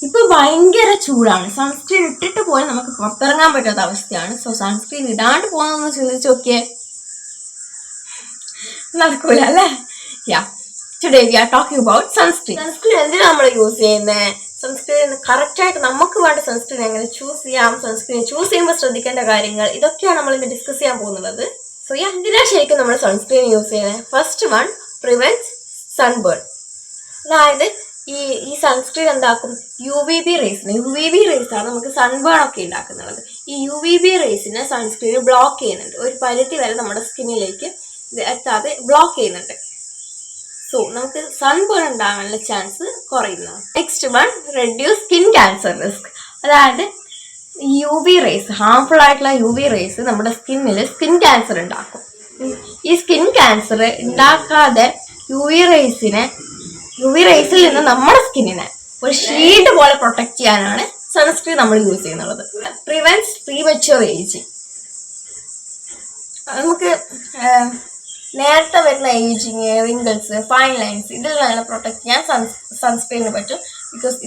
ഇപ്പൊ ഭയങ്കര ചൂടാണ്. സൺസ്ക്രീൻ ഇട്ടിട്ട് പോലും നമുക്ക് പുറത്തിറങ്ങാൻ പറ്റാത്ത അവസ്ഥയാണ്. സോ സൺസ്ക്രീൻ ഇടാണ്ട് പോകുന്നതെന്ന് ചിന്തിച്ച് നോക്കിയേ, നടക്കൂല അല്ലേ? Today we are talking about sunscreen. Sunscreen എന്തിനാണ് നമ്മൾ യൂസ് ചെയ്യുന്നത്? സൺസ്ക്രീൻ കറക്റ്റ് ആയിട്ട് നമുക്ക് വേണ്ട സൺസ്ക്രീൻ എങ്ങനെ ചൂസ് ചെയ്യാം, സൺസ്ക്രീൻ ചൂസ് ചെയ്യുമ്പോൾ ശ്രദ്ധിക്കേണ്ട കാര്യങ്ങൾ, ഇതൊക്കെയാണ് നമ്മൾ ഇന്ന് ഡിസ്കസ് ചെയ്യാൻ പോകുന്നത്. സോ എന്തിനാണ് ശരിക്കും നമ്മൾ സൺസ്ക്രീൻ യൂസ് ചെയ്യുന്നത്? First one, prevent sunburn. അതായത് ഈ സൺസ്ക്രീൻ എന്താക്കും? UVB റേസിന്, UVB റേസാണ് നമുക്ക് സൺബേൺ ഒക്കെ ഉണ്ടാക്കുന്നത്. ഈ UVB റേസിനെ സൺസ്ക്രീൻ ബ്ലോക്ക് ചെയ്യുന്നുണ്ട്. ഒരു പരിധി വരെ നമ്മുടെ സ്കിന്നിലേക്ക് എത്താതെ ബ്ലോക്ക് ചെയ്യുന്നുണ്ട്. സോ നമുക്ക് സൺബേൺ ഉണ്ടാകാനുള്ള ചാൻസ് കുറയുന്നതാണ്. Next one, reduce skin cancer risk. അതായത് UV റേസ്, ഹാർംഫുൾ ആയിട്ടുള്ള UV റേസ് നമ്മുടെ സ്കിന്നിൽ സ്കിൻ ക്യാൻസർ ഉണ്ടാക്കും. ഈ സ്കിൻ ക്യാൻസർ ഉണ്ടാക്കാതെ UV റേസിൽ നിന്ന് നമ്മുടെ സ്കിന്നിനെ ഒരു ഷീൽഡ് പോലെ പ്രൊട്ടക്ട് ചെയ്യാനാണ് സൺസ്ക്രീൻ നമ്മൾ യൂസ് ചെയ്യുന്നത്. Prevents premature ageing. നമുക്ക് നേരത്തെ വരുന്ന ഏജിങ്, റിങ്കിൾസ്, ഫൈൻ ലൈൻസ് ഇതിൽ നിന്ന് പ്രൊട്ടക്ട് ചെയ്യാൻ സൺസ്ക്രീനിന് പറ്റും. ബിക്കോസ്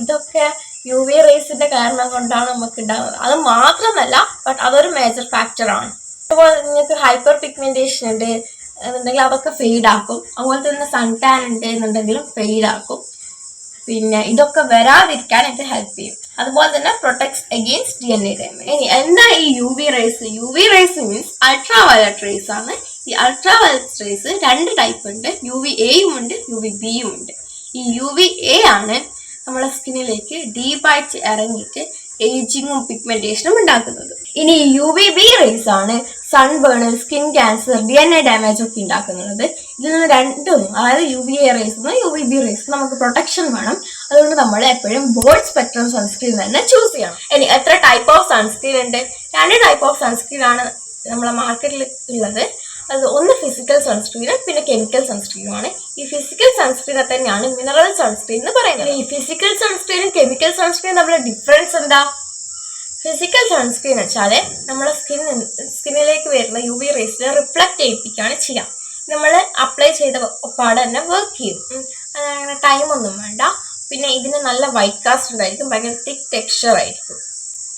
ഇതൊക്കെ UV റേസിന്റെ കാരണം കൊണ്ടാണ് നമുക്ക് ഉണ്ടാകുന്നത്. അത് മാത്രമല്ല, ബട്ട് അതൊരു മേജർ ഫാക്ടറാണ്. അതുപോലെ നിങ്ങൾക്ക് ഹൈപ്പർ പിഗ്മെന്റേഷൻ ഉണ്ട് എന്നുണ്ടെങ്കിൽ അതൊക്കെ ഫെയ്ഡ് ആക്കും. അതുപോലെ തന്നെ സൺ ടാൻ ഉണ്ട് എന്നുണ്ടെങ്കിലും ഫെയ്ഡ് ആക്കും. പിന്നെ ഇതൊക്കെ വരാതിരിക്കാൻ ഇത് ഹെൽപ്പ് ചെയ്യും. അതുപോലെ തന്നെ പ്രൊട്ടക്ട്സ് അഗെയിൻസ്റ്റ് DNA ഡാമേജ്. ഇനി എന്താ ഈ UV rays? UV rays means ultra violet rays ആണ്. ഈ അൾട്രാ വയലറ്റ് റേസ് രണ്ട് ടൈപ്പ് ഉണ്ട്. UVAയും ഉണ്ട്, UVBയും ഉണ്ട്. ഈ UVA ആണ് നമ്മുടെ സ്കിന്നിലേക്ക് ഡീപ്പായിട്ട് ഇറങ്ങിയിട്ട് ഏജിങ്ങും പിഗ്മെന്റേഷനും ഉണ്ടാക്കുന്നത്. ഇനി UVB റേസ് ആണ് sunburn, skin cancer, DNA damage ഒക്കെ ഉണ്ടാക്കുന്നത്. ഇതിൽ നിന്ന് രണ്ടും, അതായത് UVA റേസ് UVB റേസ് നമുക്ക് പ്രൊട്ടക്ഷൻ വേണം. അതുകൊണ്ട് നമ്മൾ എപ്പോഴും ബ്രോഡ് സ്പെക്ട്രം സൺസ്ക്രീൻ തന്നെ ചൂസ് ചെയ്യണം. ഇനി എത്ര ടൈപ്പ് ഓഫ് സൺസ്ക്രീൻ ഉണ്ട്? രണ്ട് ടൈപ്പ് ഓഫ് സൺസ്ക്രീൻ ആണ് നമ്മളെ മാർക്കറ്റിൽ ഉള്ളത്. അത് ഒന്ന് ഫിസിക്കൽ സൺസ്ക്രീനും പിന്നെ കെമിക്കൽ സൺസ്ക്രീനുമാണ്. ഈ ഫിസിക്കൽ സൺസ്ക്രീനെ തന്നെയാണ് മിനറൽ സൺസ്ക്രീൻ എന്ന് പറയുന്നത്. ഈ ഫിസിക്കൽ സൺസ്ക്രീനും കെമിക്കൽ സൺസ്ക്രീനും തമ്മിലുള്ള ഡിഫറൻസ് എന്താ? ഫിസിക്കൽ സൺസ്ക്രീൻ വെച്ചാൽ നമ്മളെ സ്കിന്നിലേക്ക് വരുന്ന UV റേസിനെ റിഫ്ലക്റ്റ് ചെയ്യിപ്പിക്കുകയാണ് ചെയ്യുക. നമ്മൾ അപ്ലൈ ചെയ്ത പാട് തന്നെ വർക്ക് ചെയ്യും. അങ്ങനെ ടൈമൊന്നും വേണ്ട. പിന്നെ ഇതിന് നല്ല വൈറ്റ് കാസ്റ്റ് ഉണ്ടായിരിക്കും, ഭയങ്കര തിക്ക് ടെക്സ്ചർ ആയിരിക്കും.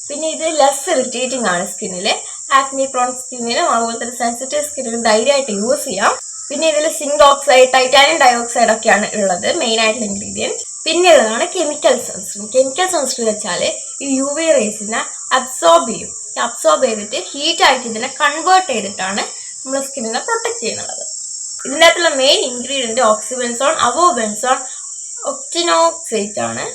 പിന്നെ ഇത് ലെസ് ഇറിറ്റേറ്റിംഗ് ആണ് സ്കിന്നിൽ. ആക്നി പ്രോൺ സ്കിന്നിനും അതുപോലെ തന്നെ സെൻസിറ്റീവ് സ്കിന്നിനും ധൈര്യമായിട്ട് യൂസ് ചെയ്യാം. പിന്നെ ഇതിൽ സിങ്ക് ഓക്സൈഡ്, ടൈറ്റാനിയം ഡയോക്സൈഡ് ഒക്കെയാണ് ഉള്ളത് മെയിൻ ആയിട്ടുള്ള ഇൻഗ്രീഡിയൻറ്റ്. പിന്നെ ഉള്ളതാണ് കെമിക്കൽ സൺസ്ക്രീൻ. കെമിക്കൽ സൺസ്ക്രീൻ വെച്ചാൽ ഈ UV റേസിനെ അബ്സോർബ് ചെയ്യും. അബ്സോർബ് ചെയ്തിട്ട് ഹീറ്റായിട്ട് ഇതിനെ കൺവേർട്ട് ചെയ്തിട്ടാണ് നമ്മുടെ സ്കിന്നിനെ പ്രൊട്ടക്ട് ചെയ്യുന്നത്. ഇതിൻ്റെ അകത്തുള്ള മെയിൻ ഇൻഗ്രീഡിയൻറ്റ് ഓക്സിബെൻസോൺ, അവോബെൻസോൺ, ഒക്ടിനോക്സൈറ്റ് ആണ്.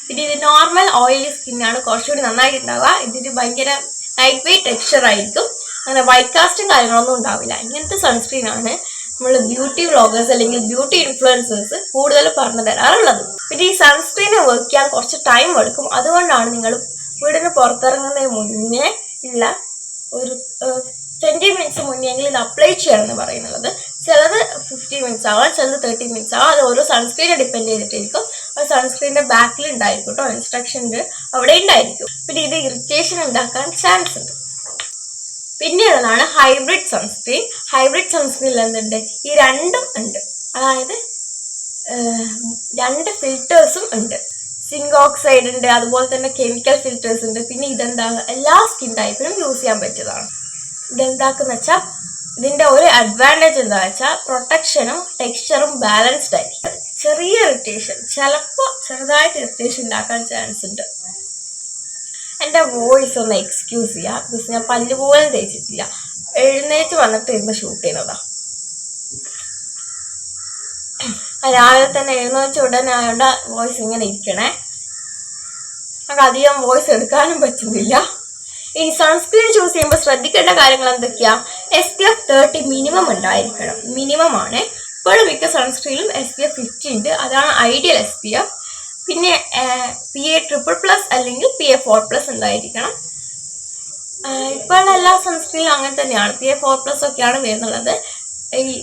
പിന്നെ ഇത് നോർമൽ ഓയിലി സ്കിന്നാണ് കുറച്ചുകൂടി നന്നായിട്ടുണ്ടാവുക. ഇതിന് ഭയങ്കര ലൈറ്റ് വെയിറ്റ് ടെക്സ്ചർ ആയിരിക്കും. അങ്ങനെ വൈറ്റ് കാസ്റ്റും കാര്യങ്ങളൊന്നും ഉണ്ടാവില്ല. ഇങ്ങനത്തെ സൺസ്ക്രീൻ ആണ് നമ്മൾ ബ്യൂട്ടി വ്ളോഗേഴ്സ് അല്ലെങ്കിൽ ബ്യൂട്ടി ഇൻഫ്ലുവൻസേഴ്സ് കൂടുതൽ പറഞ്ഞു തരാറുള്ളത്. പിന്നെ ഈ സൺസ്ക്രീനെ വർക്ക് ചെയ്യാൻ കുറച്ച് ടൈം എടുക്കും. അതുകൊണ്ടാണ് നിങ്ങൾ വീടിന് പുറത്തിറങ്ങുന്നതിന് മുന്നേ ഉള്ള ഒരു 20 മിനിറ്റ്സ് മുന്നെങ്കിൽ ഇത് അപ്ലൈ ചെയ്യണമെന്ന് പറയുന്നത്. ചിലത് 50 മിനിറ്റ്സ് ആവാം, ചിലത് 30 മിനിറ്റ്സ് ആവാം. അത് ഓരോ സൺസ്ക്രീനെ ഡിപ്പെൻഡ് ചെയ്തിട്ടായിരിക്കും. ആ സൺസ്ക്രീനിന്റെ ബാക്കിൽ ഉണ്ടായിരിക്കും കേട്ടോ, ഇൻസ്ട്രക്ഷൻ്റെ അവിടെ ഉണ്ടായിരിക്കും. പിന്നെ ഇത് ഇറിറ്റേഷൻ ഉണ്ടാക്കാൻ ചാൻസ് ഉണ്ട്. പിന്നെയുള്ളതാണ് ഹൈബ്രിഡ് സൺസ്ക്രീൻ. ഹൈബ്രിഡ് സൺസ്ക്രീനിൽ എന്തുണ്ട്? ഈ രണ്ടും ഉണ്ട്. അതായത് രണ്ട് ഫിൽറ്റേഴ്സും ഉണ്ട്. സിങ്ക് ഓക്സൈഡ് ഉണ്ട്, അതുപോലെ തന്നെ കെമിക്കൽ ഫിൽറ്റേഴ്സ് ഉണ്ട്. പിന്നെ ഇതെന്താ, എല്ലാ സ്കിൻ ടൈപ്പിനും യൂസ് ചെയ്യാൻ പറ്റിയതാണ്. ഇതെന്താക്കുന്ന വെച്ചാൽ ഇതിൻ്റെ ഒരു അഡ്വാൻറ്റേജ് എന്താ വെച്ചാൽ പ്രൊട്ടക്ഷനും ടെക്സ്ചറും ബാലൻസ്ഡ് ആയിരിക്കും. ചെറിയ ഇറിറ്റേഷൻ, ചിലപ്പോൾ ചെറുതായിട്ട് ഇറിറ്റേഷൻ ഉണ്ടാക്കാൻ ചാൻസ് ഉണ്ട്. എൻ്റെ വോയിസ് ഒന്ന് എക്സ്ക്യൂസ് ചെയ്യുക, ബിക്കോസ് ഞാൻ പല്ല് പോലും തേച്ചിട്ടില്ല. എഴുന്നേറ്റ് വന്നിട്ട് ഇരുന്ന് ഷൂട്ട് ചെയ്യുന്നതാ. രാവിലെ തന്നെ എഴുന്നേച്ച ഉടനെ ആയതുകൊണ്ട് വോയിസ് ഇങ്ങനെ ഇരിക്കണേ. നമുക്ക് അധികം വോയിസ് എടുക്കാനും പറ്റുന്നില്ല. ഈ സൺസ്ക്രീൻ ചൂസ് ചെയ്യുമ്പോൾ ശ്രദ്ധിക്കേണ്ട കാര്യങ്ങൾ എന്തൊക്കെയാ? SPF 30 മിനിമം ഉണ്ടായിരിക്കണം. മിനിമം ആണ്. ഇപ്പോഴും മിക്ക സൺസ്ക്രീനിലും SPF 50 ഉണ്ട്. അതാണ് ഐഡിയൽ SPF. പിന്നെ PA++ അല്ലെങ്കിൽ PA4+ ഉണ്ടായിരിക്കണം. ഇപ്പോഴുള്ള എല്ലാ സൺസ്ക്രീനിലും അങ്ങനെ തന്നെയാണ്. PA4+ ഒക്കെയാണ് വരുന്നുള്ളത്.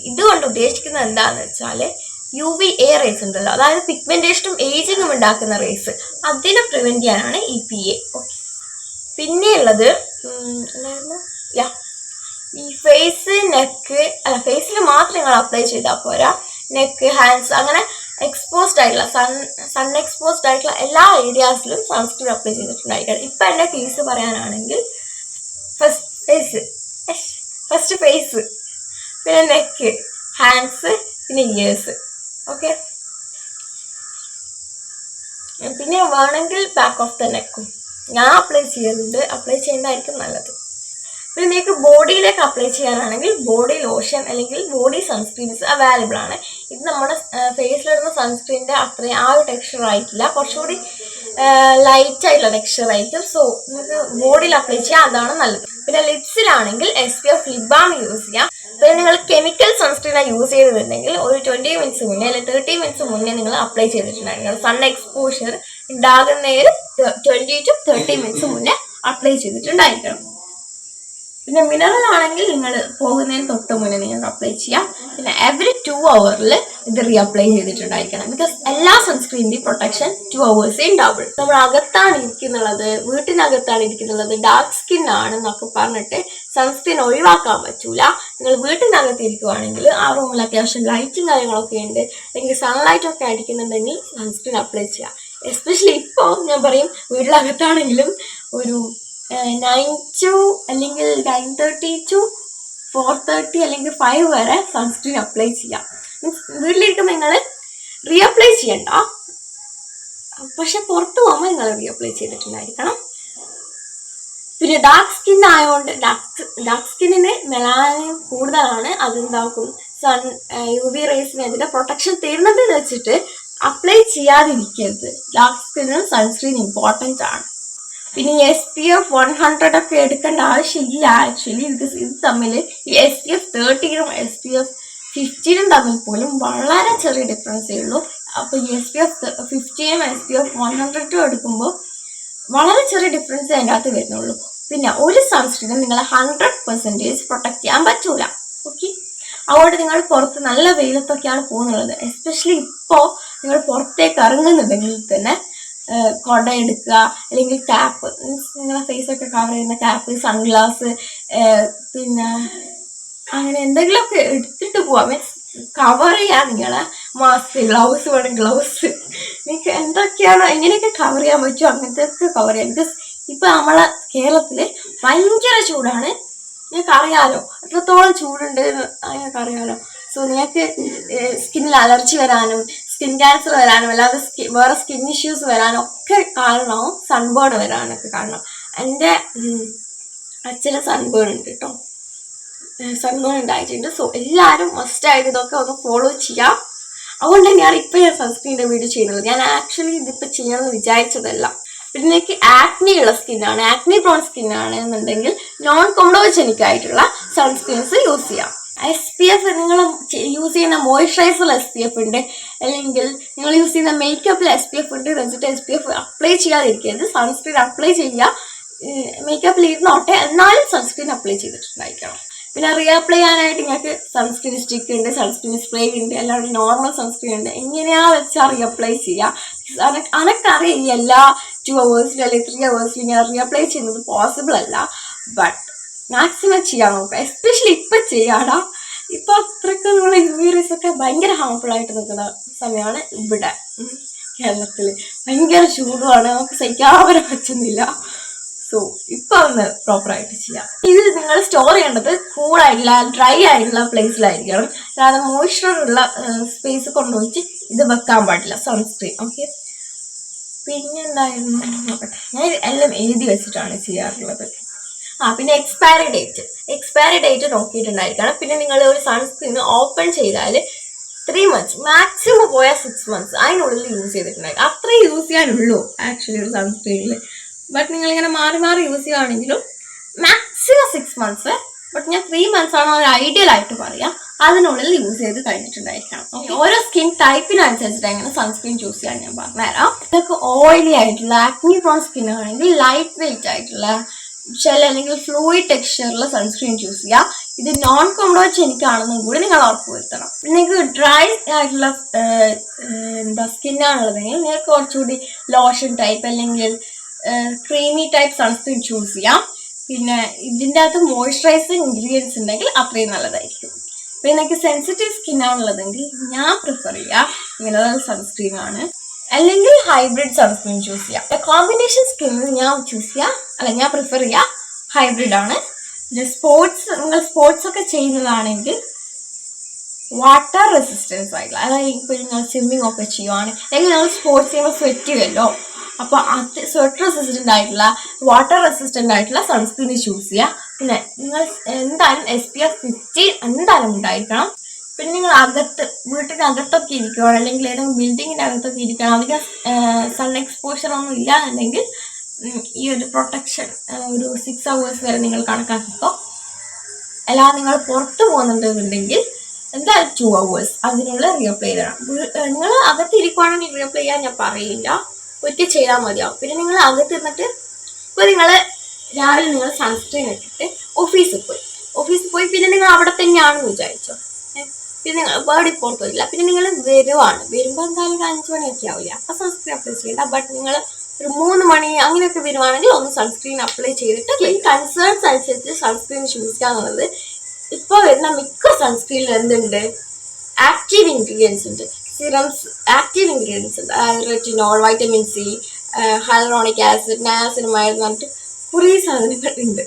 ഇതുകൊണ്ട് ഉദ്ദേശിക്കുന്നത് എന്താണെന്ന് വെച്ചാൽ UVA റേസ് ഉണ്ടല്ലോ, അതായത് പിഗ്മെന്റേഷനും ഏജിങ്ങും ഉണ്ടാക്കുന്ന റേസ്, അതിനെ പ്രിവെന്റ് ചെയ്യാനാണ് ഈ PA. പിന്നെയുള്ളത് എന്തായിരുന്നു? ഈ ഫേസ്, നെക്ക്, അല്ല ഫേസിൽ മാത്രം നിങ്ങൾ അപ്ലൈ ചെയ്താൽ പോരാ. നെക്ക്, ഹാൻഡ്സ്, അങ്ങനെ എക്സ്പോസ്ഡ് ആയിട്ടുള്ള സൺ എക്സ്പോസ്ഡ് ആയിട്ടുള്ള എല്ലാ ഏരിയാസിലും സൺസ്ക്രീൻ അപ്ലൈ ചെയ്തിട്ടുണ്ടായിരിക്കണം. ഇപ്പം എൻ്റെ കേസ് പറയാനാണെങ്കിൽ ഫസ്റ്റ് ഫേസ്, പിന്നെ നെക്ക്, ഹാൻഡ്സ്, പിന്നെ ഇയേഴ്സ്. ഓക്കെ, പിന്നെ വേണമെങ്കിൽ ബാക്ക് ഓഫ് ദ നെക്കും ഞാൻ അപ്ലൈ ചെയ്യുന്നുണ്ട്. അപ്ലൈ ചെയ്യുന്നതായിരിക്കും നല്ലത്. പിന്നെ നിങ്ങൾക്ക് ബോഡിയിലേക്ക് അപ്ലൈ ചെയ്യാനാണെങ്കിൽ ബോഡി ലോഷൻ അല്ലെങ്കിൽ ബോഡി സൺസ്ക്രീൻസ് അവൈലബിൾ ആണ്. ഇത് നമ്മുടെ ഫേസിലിടുന്ന സൺസ്ക്രീനിൻ്റെ അത്രയും ആ ഒരു ടെക്സ്ചർ ആയിട്ടില്ല, കുറച്ചുകൂടി ലൈറ്റ് ആയിട്ടുള്ള ടെക്സ്ചർ ആയിരിക്കും. സോ നിങ്ങൾക്ക് ബോഡിയിൽ അപ്ലൈ ചെയ്യാം, അതാണ് നല്ലത്. പിന്നെ ലിപ്സിലാണെങ്കിൽ SPF ലിപ് ബാം യൂസ് ചെയ്യാം. പിന്നെ നിങ്ങൾ കെമിക്കൽ സൺസ്ക്രീനാണ് യൂസ് ചെയ്തിട്ടുണ്ടെങ്കിൽ ഒരു 20 മിനിറ്റ്സ് മുന്നേ അല്ലെങ്കിൽ 30 മിനിറ്റ്സ് മുന്നേ നിങ്ങൾ അപ്ലൈ ചെയ്തിട്ടുണ്ടായിരിക്കണം. സൺ എക്സ്പോഷർ ഉണ്ടാകുന്നതിന് 20 to 30 മിനിറ്റ്സ് മുന്നേ അപ്ലൈ ചെയ്തിട്ടുണ്ടായിരിക്കണം. പിന്നെ മിനറൽ ആണെങ്കിൽ നിങ്ങൾ പോകുന്നതിന് തൊട്ട് മുന്നേ നിങ്ങൾക്ക് അപ്ലൈ ചെയ്യാം. പിന്നെ എവറി 2 hours ഇത് റീഅപ്ലൈ ചെയ്തിട്ടുണ്ടായിരിക്കണം. ബിക്കോസ് എല്ലാ സൺസ്ക്രീനിൻ്റെയും പ്രൊട്ടക്ഷൻ 2 hours ഉണ്ടാവുള്ളൂ. നമ്മൾ അകത്താണ് ഇരിക്കുന്നുള്ളത്, വീട്ടിനകത്താണ് ഇരിക്കുന്നുള്ളത്, ഡാർക്ക് സ്കിൻ ആണെന്നൊക്കെ പറഞ്ഞിട്ട് സൺസ്ക്രീൻ ഒഴിവാക്കാൻ പറ്റൂല. നിങ്ങൾ വീട്ടിനകത്ത് ഇരിക്കുവാണെങ്കിൽ ആ റൂമിൽ അത്യാവശ്യം ലൈറ്റും കാര്യങ്ങളൊക്കെ ഉണ്ട്, അല്ലെങ്കിൽ സൺലൈറ്റ് ഒക്കെ അടിക്കുന്നുണ്ടെങ്കിൽ സൺസ്ക്രീൻ അപ്ലൈ ചെയ്യാം. എസ്പെഷ്യലി ഇപ്പോൾ ഞാൻ പറയും വീട്ടിനകത്താണെങ്കിലും ഒരു 9 to അല്ലെങ്കിൽ 9:30 to 4:30 അല്ലെങ്കിൽ 5 വരെ സൺസ്ക്രീൻ അപ്ലൈ ചെയ്യാം. മീൻസ് വീട്ടിലിരിക്കുമ്പോൾ നിങ്ങൾ റീഅപ്ലൈ ചെയ്യണ്ട, പക്ഷെ പുറത്ത് പോകുമ്പോൾ നിങ്ങൾ റീഅപ്ലൈ ചെയ്തിട്ടുണ്ടായിരിക്കണം. പിന്നെ ഡാർക്ക് സ്കിൻ ആയതുകൊണ്ട് ഡാർക്ക് സ്കിന്നിന് മെലാനിൻ കൂടുതലാണ്. അതെന്താക്കും UV റേസിനെതിരെ പ്രൊട്ടക്ഷൻ തരുന്നതെന്ന് വെച്ചിട്ട് അപ്ലൈ ചെയ്യാതിരിക്കരുത്. ഡാർക്ക് സ്കിന്നിന് സൺസ്ക്രീൻ ഇമ്പോർട്ടൻ്റ് ആണ്. പിന്നെ SPF 100 ഒക്കെ എടുക്കേണ്ട ആവശ്യമില്ല ആക്ച്വലി. ഇത് തമ്മിൽ ഈ SPF 30 SPF 15 തമ്മിൽ പോലും വളരെ ചെറിയ ഡിഫറൻസേ ഉള്ളൂ. അപ്പോൾ ഈ SPF 15 SPF 100 എടുക്കുമ്പോൾ വളരെ ചെറിയ ഡിഫറൻസ് അതിൻ്റെ അകത്ത് വരുന്നുള്ളൂ. പിന്നെ ഒരു സൺസ്ക്രീനും നിങ്ങളെ 100% പ്രൊട്ടക്ട് ചെയ്യാൻ പറ്റൂല. ഓക്കെ, അതുകൊണ്ട് നിങ്ങൾ പുറത്ത് നല്ല വെയിലത്തൊക്കെയാണ് പോകുന്നുള്ളത്. എസ്പെഷ്യലി ഇപ്പോൾ നിങ്ങൾ പുറത്തേക്ക് ഇറങ്ങുന്നുണ്ടെങ്കിൽ തന്നെ കൊട എടുക്കുക, അല്ലെങ്കിൽ ക്യാപ്പ്, മീൻസ് നിങ്ങളെ ഫേസൊക്കെ കവർ ചെയ്യുന്ന ക്യാപ്പ്, സൺഗ്ലാസ്, പിന്നെ അങ്ങനെ എന്തെങ്കിലുമൊക്കെ എടുത്തിട്ട് പോവാം. മീൻസ് കവർ ചെയ്യാൻ നിങ്ങളെ മാസ്ക്, ഗ്ലൗസ് വേണം, ഗ്ലൗസ്, നിങ്ങൾക്ക് എന്തൊക്കെയാണോ എങ്ങനെയൊക്കെ കവർ ചെയ്യാൻ പറ്റുമോ അങ്ങനത്തെയൊക്കെ കവർ ചെയ്യാം. ബിക്കോസ് ഇപ്പം നമ്മളെ കേരളത്തിൽ ഭയങ്കര ചൂടാണ്, നിങ്ങൾക്ക് അറിയാലോ എത്രത്തോളം ചൂടുണ്ട് നിങ്ങൾക്ക് അറിയാലോ. സോ നിങ്ങൾക്ക് സ്കിന്നിൽ അലർജി വരാനും സ്കിൻ ക്യാൻസർ വരാനും അല്ലാതെ വേറെ സ്കിൻ ഇഷ്യൂസ് വരാനും ഒക്കെ കാരണവും സൺബേൺ വരാനൊക്കെ കാരണം. എൻ്റെ അച്ഛന് സൺബേൺ ഉണ്ട് കേട്ടോ, സൺബേൺ ഉണ്ടായിട്ടുണ്ട്. സോ എല്ലാവരും മസ്റ്റായിട്ട് ഇതൊക്കെ ഒന്ന് ഫോളോ ചെയ്യാം. അതുകൊണ്ട് തന്നെയാണ് ഇപ്പം ഞാൻ സൺസ്ക്രീനിൻ്റെ വീഡിയോ ചെയ്യുന്നത്. ഞാൻ ആക്ച്വലി ഇതിപ്പോൾ ചെയ്യണമെന്ന് വിചാരിച്ചതല്ല. പിന്നെ എനിക്ക് ആക്നി ഉള്ള സ്കിന്നാണ്, ആക്നി പ്രോൺ സ്കിന്നാണ് എന്നുണ്ടെങ്കിൽ നോൺ കൊമഡോജനിക് ആയിട്ടുള്ള സൺസ്ക്രീൻസ് യൂസ് ചെയ്യാം. SPF നിങ്ങൾ യൂസ് ചെയ്യുന്ന മോയ്സ്ചറൈസർ SPF ഉണ്ട്, അല്ലെങ്കിൽ നിങ്ങൾ യൂസ് ചെയ്യുന്ന മേക്കപ്പിൽ SPF ഉണ്ട് എന്ന് വെച്ചിട്ട് SPF അപ്ലൈ ചെയ്യാതിരിക്കരുത്. സൺസ്ക്രീൻ അപ്ലൈ ചെയ്യുക, മേക്കപ്പിൽ ഇരുന്നോട്ടെ, എന്നാലും സൺസ്ക്രീൻ അപ്ലൈ ചെയ്തിട്ടുണ്ടായിരിക്കണം. പിന്നെ റീഅപ്ലൈ ചെയ്യാനായിട്ട് നിങ്ങൾക്ക് സൺസ്ക്രീൻ സ്റ്റിക്ക് ഉണ്ട്, സൺസ്ക്രീൻ സ്പ്രേ ഉണ്ട്, അല്ലാണ്ട് നോർമൽ സൺസ്ക്രീൻ ഉണ്ട്. എങ്ങനെയാ വെച്ചാൽ റീഅപ്ലൈ ചെയ്യുക. അനക്കറിയാം ഈ എല്ലാ 2 hours അല്ലെങ്കിൽ 3 hours ഞാൻ റീഅപ്ലൈ ചെയ്യുന്നത് പോസിബിൾ അല്ല, ബട്ട് മാക്സിമം ചെയ്യാൻ നോക്കുക. എസ്പെഷ്യലി ഇപ്പം ചെയ്യാടാ, ഇപ്പം അത്രയ്ക്ക് നമ്മൾ UV റേസ് ഒക്കെ ഭയങ്കര ഹാർംഫുൾ ആയിട്ട് നിൽക്കുന്ന സമയമാണ് ഇവിടെ കേരളത്തിൽ. ഭയങ്കര ചൂടുമാണ്, നമുക്ക് സഹിക്കാൻ പറ്റുന്നില്ല. സോ ഇപ്പം ഒന്ന് പ്രോപ്പറായിട്ട് ചെയ്യാം. ഇത് നിങ്ങൾ സ്റ്റോർ ചെയ്യേണ്ടത് കൂളായിട്ടുള്ള ഡ്രൈ ആയിട്ടുള്ള പ്ലേസിലായിരിക്കണം. അല്ലാതെ മോയ്സ്ചർ ഉള്ള സ്പേസ് കൊണ്ടുപോയിട്ട് ഇത് വെക്കാൻ പാടില്ല സൺസ്ക്രീൻ. ഓക്കെ, പിന്നെ എന്തായിരുന്നു നോക്കട്ടെ, ഞാൻ എല്ലാം എഴുതി വെച്ചിട്ടാണ് ചെയ്യാറുള്ളത്. പിന്നെ എക്സ്പയറി ഡേറ്റ് നോക്കിയിട്ടുണ്ടായിരിക്കണം. പിന്നെ നിങ്ങൾ ഒരു സൺസ്ക്രീൻ ഓപ്പൺ ചെയ്താൽ 3 months മാക്സിമം പോയാൽ 6 months അതിനുള്ളിൽ യൂസ് ചെയ്തിട്ടുണ്ടായിരിക്കും. അത്രയും യൂസ് ചെയ്യാനുള്ളൂ ആക്ച്വലി ഒരു സൺസ്ക്രീനിൽ. ബട്ട് നിങ്ങളിങ്ങനെ മാറി മാറി യൂസ് ചെയ്യുകയാണെങ്കിലും മാക്സിമം 6 months, ബട്ട് ഞാൻ 3 months ആണ് ഒരു ഐഡിയൽ ആയിട്ട് പറയാം. അതിനുള്ളിൽ യൂസ് ചെയ്ത് കഴിഞ്ഞിട്ടുണ്ടായിരിക്കണം. ഓരോ സ്കിൻ ടൈപ്പിനനുസരിച്ചിട്ട് എങ്ങനെ സൺസ്ക്രീൻ ചൂസ് ചെയ്യാൻ ഞാൻ പറഞ്ഞുതരാം. ഇതൊക്കെ ഓയിലി ആയിട്ടുള്ള ആക്നി പ്രോൺ സ്കിൻ ആണെങ്കിൽ ലൈറ്റ് വെയിറ്റ് ആയിട്ടുള്ള ഷെൽ അല്ലെങ്കിൽ ഫ്ലൂയിഡ് ടെക്സ്ചറിൽ സൺസ്ക്രീൻ ചൂസ് ചെയ്യുക. ഇത് നോൺ കൊമഡോജനിക് ആണെന്നും കൂടി നിങ്ങൾ ഉറപ്പ് വരുത്തണം. നിങ്ങൾക്ക് ഡ്രൈ ആയിട്ടുള്ള സ്കിന്നാണുള്ളതെങ്കിൽ നിങ്ങൾക്ക് കുറച്ചുകൂടി ലോഷൻ ടൈപ്പ് അല്ലെങ്കിൽ ക്രീമി ടൈപ്പ് സൺസ്ക്രീൻ ചൂസ് ചെയ്യാം. പിന്നെ ഇതിൻ്റെ അകത്ത് മോയ്സ്ചറൈസിങ് ഇൻഗ്രീഡിയൻസ് ഉണ്ടെങ്കിൽ അത്രയും നല്ലതായിരിക്കും. പിന്നെ നിങ്ങൾക്ക് സെൻസിറ്റീവ് സ്കിന്നാണുള്ളതെങ്കിൽ ഞാൻ പ്രിഫർ ചെയ്യുക മിനറൽ സൺസ്ക്രീൻ ആണ്. അല്ലെങ്കിൽ ഹൈബ്രിഡ് സൺസ്ക്രീൻ ചൂസ് ചെയ്യാം. കോമ്പിനേഷൻ സ്കിൻ ഞാൻ ചൂസ് ചെയ്യാം, അല്ല ഞാൻ പ്രിഫർ ചെയ്യാം ഹൈബ്രിഡ് ആണ്. പിന്നെ നിങ്ങൾ സ്പോർട്സ് ഒക്കെ ചെയ്യുന്നതാണെങ്കിൽ വാട്ടർ റെസിസ്റ്റൻസ് ആയിട്ടുള്ള, അതായത് ഇപ്പോൾ നിങ്ങൾ സ്വിമ്മിങ് ഒക്കെ ചെയ്യുവാണ്, അല്ലെങ്കിൽ നിങ്ങൾ സ്പോർട്സ് ചെയ്യുമ്പോൾ സ്വെറ്റ് ചെയ്യുമല്ലോ, അപ്പോൾ അത് സ്വെറ്റ് റെസിസ്റ്റൻ്റ് ആയിട്ടുള്ള വാട്ടർ റെസിസ്റ്റൻ്റ് ആയിട്ടുള്ള സൺസ്ക്രീൻ ചൂസ് ചെയ്യുക. പിന്നെ നിങ്ങൾ എന്തായാലും SPF 50 എന്തായാലും ഉണ്ടായിരിക്കണം. പിന്നെ നിങ്ങൾ വീട്ടിനകത്തൊക്കെ ഇരിക്കുകയാണ്, അല്ലെങ്കിൽ ഏതെങ്കിലും ബിൽഡിങ്ങിൻ്റെ അകത്തൊക്കെ ഇരിക്കണം, അധികം സൺ എക്സ്പോഷർ ഒന്നും ഇല്ല എന്നുണ്ടെങ്കിൽ ഈ ഒരു പ്രൊട്ടക്ഷൻ ഒരു 6 hours വരെ നിങ്ങൾ കണക്കാക്കിക്കോ. അല്ലാതെ നിങ്ങൾ പുറത്ത് പോകുന്നുണ്ടെന്നുണ്ടെങ്കിൽ എന്തായാലും 2 hours അതിനുള്ള റീഅപ്ലൈ ചെയ്യണം. നിങ്ങൾ അകത്തിരിക്കുവാണെങ്കിൽ റീഅപ്ലൈ ചെയ്യാൻ ഞാൻ പറയില്ല, ഒറ്റ ചെയ്താൽ മതിയാവും. പിന്നെ നിങ്ങൾ അകത്തിരുന്നിട്ട് ഇപ്പോൾ നിങ്ങൾ രാവിലെ നിങ്ങൾ സൺസ്ക്രീൻ ഇട്ടിട്ട് ഓഫീസിൽ പോയി പിന്നെ നിങ്ങൾ അവിടെ തന്നെയാണെന്ന് വിചാരിച്ചോ, പിന്നെ നിങ്ങൾ ബേർഡിൽ പുറത്തു പോയില്ല, പിന്നെ നിങ്ങൾ വരുമ്പോൾ എന്തായാലും ഒരു 5 മണിയൊക്കെ ആവില്ല, അപ്പോൾ സൺസ്ക്രീൻ അപ്ലൈ ചെയ്യേണ്ട. ബട്ട് നിങ്ങൾ ഒരു 3 മണി അങ്ങനെയൊക്കെ വരുവാണെങ്കിൽ ഒന്ന് സൺസ്ക്രീൻ അപ്ലൈ ചെയ്തിട്ട് കൺസേൺസ് അനുസരിച്ച് സൺസ്ക്രീൻ ചൂസ് ചെയ്യാന്നുള്ളത്. ഇപ്പോൾ വരുന്ന മിക്ക സൺസ്ക്രീനിൽ എന്തുണ്ട്, ആക്റ്റീവ് ഇൻഗ്രീഡിയൻസ് ഉണ്ട്, സിറംസ് ആക്റ്റീവ് ഇൻഗ്രീഡിയൻസ് ഉണ്ട്, retinol, vitamin C, hyaluronic acid, niacinamide എന്ന് പറഞ്ഞിട്ട് കുറേ സാധനങ്ങൾ ഉണ്ട്.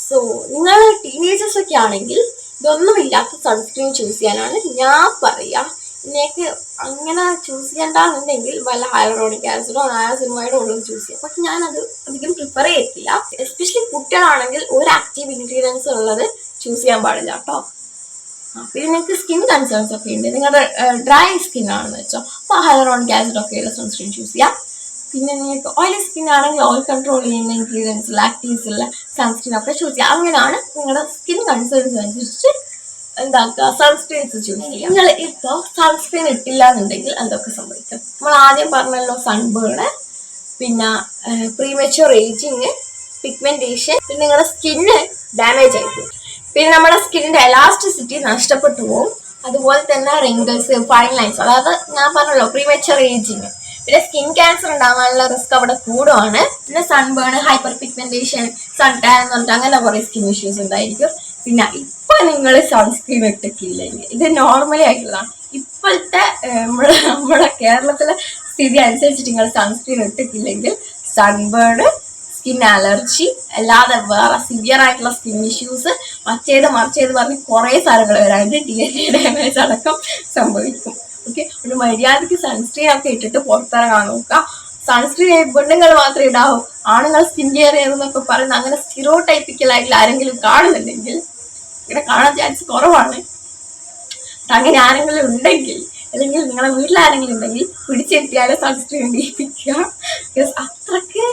സോ നിങ്ങൾ ടീനേജേഴ്സ് ഒക്കെ ആണെങ്കിൽ ഇതൊന്നും ഇല്ലാത്ത സൺസ്ക്രീൻ ചൂസ് ചെയ്യാനാണ് ഞാൻ പറയുക. നിങ്ങൾക്ക് അങ്ങനെ ചൂസ് ചെയ്യണ്ടെന്നുണ്ടെങ്കിൽ വല്ല ഹൈലറോണിക് ആസിഡോ നയാസിനമൈഡോ ഉള്ളത് ചൂസ് ചെയ്യാം. പക്ഷെ ഞാനത് അധികം പ്രിഫർ ചെയ്യത്തില്ല. എസ്പെഷ്യലി കുട്ടികളാണെങ്കിൽ ഒരു ആക്റ്റീവ് ഇൻഗ്രീഡിയൻസ് ഉള്ളത് ചൂസ് ചെയ്യാൻ പാടില്ല കേട്ടോ. പിന്നെ നിങ്ങൾക്ക് സ്കിൻ കൺസേൺസ് ഒക്കെ ഉണ്ട്, നിങ്ങളുടെ ഡ്രൈ സ്കിൻ ആണെന്ന് വെച്ചോ, അപ്പോൾ ഹൈലറോണിക് ആസിഡ് ഒക്കെയുള്ള സൺസ്ക്രീൻ ചൂസ് ചെയ്യാം. പിന്നെ നിങ്ങൾക്ക് ഓയിലി സ്കിൻ ആണെങ്കിൽ ഓയിൽ കൺട്രോൾ ചെയ്യുന്ന ഇൻഗ്രീഡിയൻസ് ലാക്ടീസ് ഉള്ള സൺസ്ക്രീൻ ഒക്കെ ചൂസ് ചെയ്യാം. അങ്ങനെയാണ് നിങ്ങളുടെ സ്കിൻ കൺസേൺസ് അനുസരിച്ച് എന്താക്കുക സൺസ്ക്രീൻസ് ചൂസ് ചെയ്യുക. നിങ്ങൾ ഇപ്പോൾ സൺസ്ക്രീൻ ഇട്ടില്ല എന്നുണ്ടെങ്കിൽ എന്തൊക്കെ സംഭവിക്കും? നമ്മൾ ആദ്യം പറഞ്ഞല്ലോ, സൺബേൺ, പിന്നെ പ്രീമച്യൂർ ഏജിങ്, പിഗ്മെന്റേഷൻ, പിന്നെ നിങ്ങളുടെ സ്കിന്ന് ഡാമേജ് ആയിപ്പോകും, പിന്നെ നമ്മുടെ സ്കിന്നിന്റെ എലാസ്റ്റിസിറ്റി നഷ്ടപ്പെട്ടു പോകും. അതുപോലെ തന്നെ റിങ്കിൾസ്, ഫൈൻ ലൈൻസ്, അതായത് ഞാൻ പറഞ്ഞല്ലോ പ്രീമച്യൂർ ഏജിങ്, പിന്നെ സ്കിൻ ക്യാൻസർ ഉണ്ടാകാനുള്ള റിസ്ക് അവിടെ കൂടുവാണ്. പിന്നെ sunburn, hyper pigmentation, sun tan എന്ന് പറഞ്ഞിട്ട് അങ്ങനെ കുറേ സ്കിൻ ഇഷ്യൂസ് ഉണ്ടായിരിക്കും. പിന്നെ ഇപ്പൊ നിങ്ങൾ സൺസ്ക്രീൻ ഇട്ടിട്ടില്ലെങ്കിൽ, ഇത് നോർമലി ആയിട്ടുള്ളതാണ്, ഇപ്പോഴത്തെ നമ്മുടെ കേരളത്തിലെ സ്ഥിതി അനുസരിച്ചിട്ട് നിങ്ങൾ സൺസ്ക്രീൻ ഇട്ടിട്ടില്ലെങ്കിൽ സൺബേൺ, സ്കിൻ അലർജി, അല്ലാതെ വേറെ സിവിയർ ആയിട്ടുള്ള സ്കിൻ ഇഷ്യൂസ്, മറിച്ചേത് പറഞ്ഞ് കുറേ സാധനങ്ങൾ വരാണ്ട് DNA ഡാമേജ് അടക്കം സംഭവിക്കും. ഓക്കെ, ഒരു മര്യാദയ്ക്ക് സൺസ്ക്രീൻ ഒക്കെ ഇട്ടിട്ട് പുറത്തിറങ്ങാൻ നോക്കുക. സൺസ്ക്രീൻ പെണ്ണുങ്ങൾ മാത്രമേ ഇടാവൂ, ആണുങ്ങൾ സ്കിൻ കെയർ ചെയ്യുന്നൊക്കെ പറയുന്ന അങ്ങനെ സ്റ്റീരിയോടൈപ്പിക്കലായിട്ടുള്ള ആരെങ്കിലും കാണുന്നുണ്ടെങ്കിൽ, ഇങ്ങനെ കാണാൻ ചാൻസ് കുറവാണ്. അങ്ങനെ ആരെങ്കിലും ഉണ്ടെങ്കിൽ, അല്ലെങ്കിൽ നിങ്ങളെ വീട്ടിൽ ആരെങ്കിലും ഉണ്ടെങ്കിൽ പിടിച്ചെത്തിയാലും സൺസ്ക്രീൻ ഇടിയിപ്പിക്കുക. അത്രക്ക്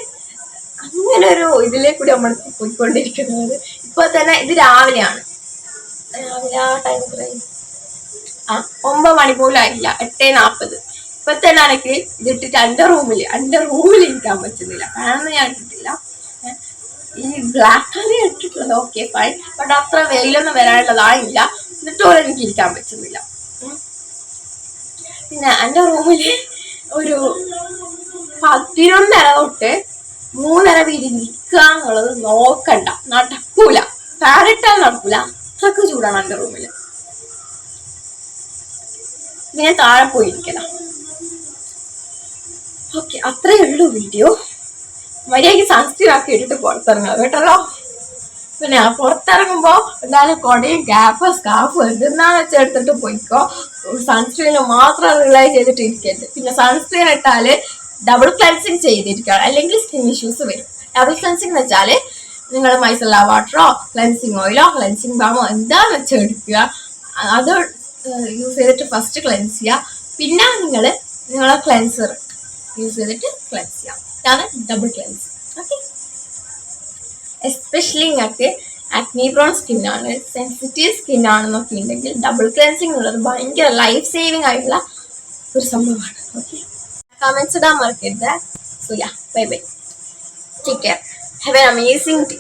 അങ്ങനെ ഒരു ഇതിലേക്കൂടി നമ്മൾ പോയിക്കൊണ്ടിരിക്കുന്നത്. ഇപ്പോൾ തന്നെ ഇത് രാവിലെ ആ ടൈം 9 മണി പോലും ആയില്ല, 8:40. ഇപ്പൊ തന്നെ എനിക്ക് ഇതിട്ടിട്ട് എൻ്റെ റൂമിൽ ഇരിക്കാൻ പറ്റുന്നില്ല. കാരണം ഞാൻ ഇട്ടിട്ടില്ല, ഈ ബ്ലാക്ക് ആണ് ഇട്ടിട്ടുള്ളത്. ഓക്കെ ഫൈൻ, ബട്ട് അത്ര വെയിലൊന്നും വരാനുള്ളതായില്ല, എന്നിട്ടോടെ എനിക്ക് ഇരിക്കാൻ പറ്റുന്നില്ല. പിന്നെ എൻ്റെ റൂമിൽ ഒരു 11:30 തൊട്ട് 3:30 വരെ ഇരിക്കുക എന്നുള്ളത് നോക്കണ്ട, നടക്കൂല. ഫാൻ ഇട്ടാൽ നടക്കൂല, അത്രക്ക് ചൂടാണ് എൻ്റെ റൂമിൽ. ഞാൻ താഴെ പോയിരിക്കല. ഓക്കെ, അത്രയേ ഉള്ളൂ വീഡിയോ. മര്യാദയ്ക്ക് സൺസ്ക്രീൻ ആക്കി ഇട്ടിട്ട് പുറത്തിറങ്ങാം കേട്ടല്ലോ. പിന്നെ പുറത്തിറങ്ങുമ്പോൾ എന്തായാലും കൊടയും ക്യാപ്പ് സ്കാർഫ് എന്തെന്നാന്ന് വെച്ചാൽ എടുത്തിട്ട് പോയിക്കോ. സൺസ്ക്രീന് മാത്രം റിലൈ ചെയ്തിട്ട് ഇരിക്കരുത്. പിന്നെ സൺസ്ക്രീൻ ഇട്ടാൽ ഡബിൾ ക്ലെൻസിങ് ചെയ്തിരിക്കണം, അല്ലെങ്കിൽ സ്കിൻ ഇഷ്യൂസ് വരും. ഡബിൾ ക്ലെൻസിങ് എന്ന് വെച്ചാൽ നിങ്ങൾ മൈസെല്ല വാട്ടറോ ക്ലെൻസിങ് ഓയിലോ ക്ലെൻസിങ് ബാമോ എന്താന്ന് വെച്ചാൽ എടുക്കുക, അത് യൂസ് ചെയ്തിട്ട് ഫസ്റ്റ് ക്ലെൻസ് ചെയ്യുക. പിന്നെ നിങ്ങളെ ക്ലെൻസർ യൂസ് ചെയ്തിട്ട് ക്ലെൻസ് ചെയ്യാം. ഇതാണ് ഡബിൾ ക്ലെൻസ്. ഓക്കെ, എസ്പെഷ്യലി നിങ്ങൾക്ക് ആക്നി പ്രോൺ സ്കിന്നാണ്, സെൻസിറ്റീവ് സ്കിന്നാണെന്നൊക്കെ ഉണ്ടെങ്കിൽ ഡബിൾ ക്ലെൻസിങ് എന്നുള്ളത് ഭയങ്കര ലൈഫ് സേവിങ് ആയിട്ടുള്ള ഒരു സംഭവമാണ്. ഓക്കെ, കമൻസ് ഇടാൻ മറക്കരുത്. So yeah, bye bye, take care, have an amazing day.